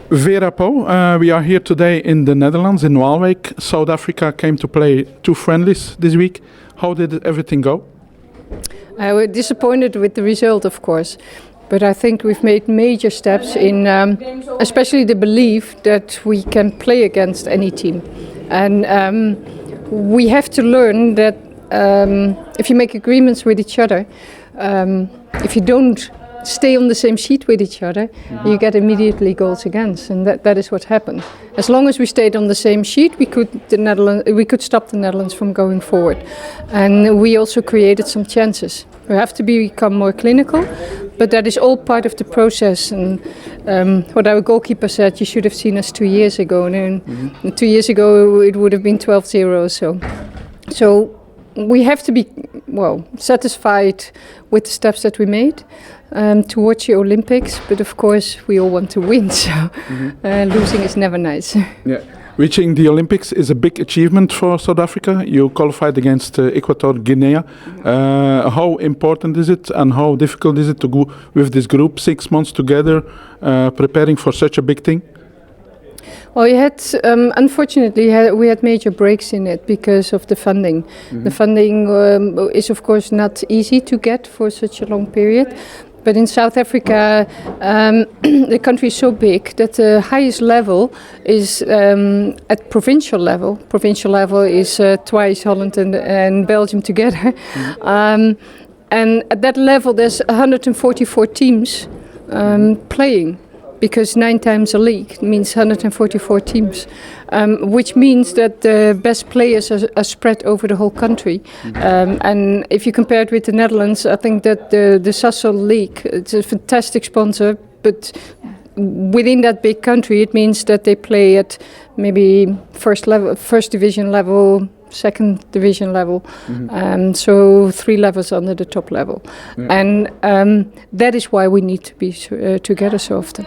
Vera, Pauw, we are here today in the Netherlands, in Waalwijk. South Africa came to play 2 friendlies this week. How did everything go? We're disappointed with the result, of course. But I think we've made major steps in especially the belief that we can play against any team. And we have to learn that if you make agreements with each other, if you don't stay on the same sheet with each other, you get immediately goals against, and that is what happened. As long as we stayed on the same sheet, we could stop the Netherlands from going forward, and we also created some chances. We have to become more clinical, but that is all part of the process. And what our goalkeeper said, you should have seen us 2 years ago, and 2 years ago it would have been 12-0. So we have to be satisfied with the steps that we made towards the Olympics, but of course we all want to win, so losing is never nice. Yeah. Reaching the Olympics is a big achievement for South Africa. You qualified against Equatorial Guinea. How important is it, and how difficult is it to go with this group 6 months together, preparing for such a big thing? Well, unfortunately, we had major breaks in it because of the funding. The funding is, of course, not easy to get for such a long period. But in South Africa, the country is so big that the highest level is at provincial level. Provincial level is twice Holland and Belgium together. And at that level, there's 144 teams playing. Because 9 times a league means 144 teams, which means that the best players are spread over the whole country. And if you compare it with the Netherlands, I think that the Sasol League, it's a fantastic sponsor, but within that big country, it means that they play at maybe first division level, second division level, so 3 levels under the top level. Yeah. And that is why we need to be together so often.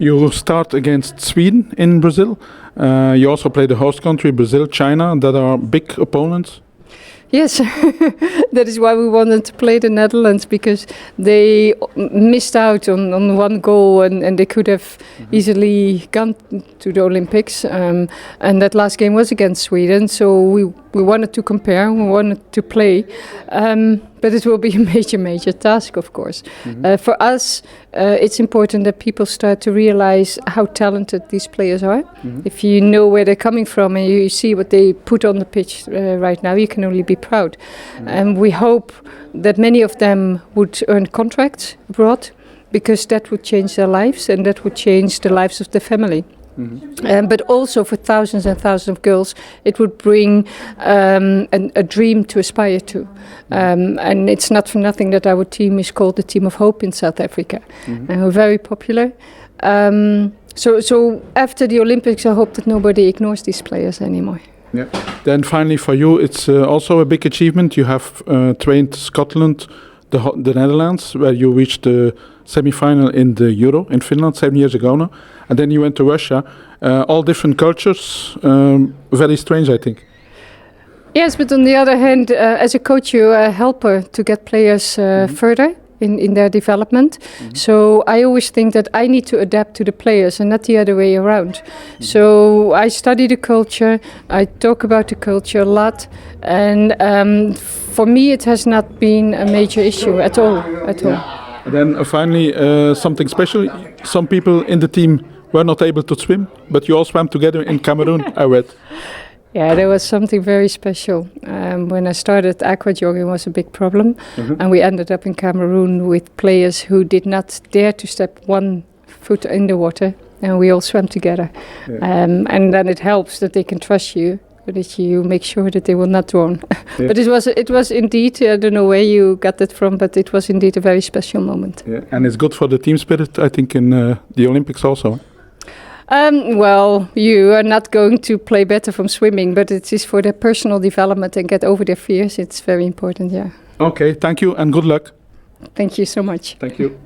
You start against Sweden in Brazil. You also play the host country, Brazil, China, that are big opponents. Yes, that is why we wanted to play the Netherlands, because they missed out on 1 goal and they could have easily gone to the Olympics. And that last game was against Sweden, so we wanted to compare, we wanted to play. But it will be a major task, of course. For us, it's important that people start to realize how talented these players are. If you know where they're coming from and you see what they put on the pitch right now, you can only be proud. And we hope that many of them would earn contracts abroad, because that would change their lives and that would change the lives of the family. But also for thousands and thousands of girls, it would bring a dream to aspire to. And it's not for nothing that our team is called the Team of Hope in South Africa. And we're very popular. So after the Olympics, I hope that nobody ignores these players anymore. Yeah. Then finally for you, it's also a big achievement. You have trained Scotland, the Netherlands, where you reached the semi-final in the Euro in Finland 7 years ago now. And then you went to Russia. All different cultures, very strange, I think. Yes, but on the other hand, as a coach, you're a helper to get players further in their development. So I always think that I need to adapt to the players and not the other way around. So I study the culture, I talk about the culture a lot, and for me it has not been a major issue at all. And then finally, something special. Some people in the team were not able to swim, but you all swam together in Cameroon, I read. Yeah, there was something very special. When I started, aqua jogging was a big problem. And we ended up in Cameroon with players who did not dare to step 1 foot in the water, and we all swam together. And then it helps that they can trust you, that you make sure that they will not drown. But it was indeed, I don't know where you got that from, but it was indeed a very special moment. Yeah. And it's good for the team spirit, I think, in the Olympics also. Well, you are not going to play better from swimming, but it is for their personal development and get over their fears. It's very important, yeah. Okay, thank you and good luck. Thank you so much. Thank you.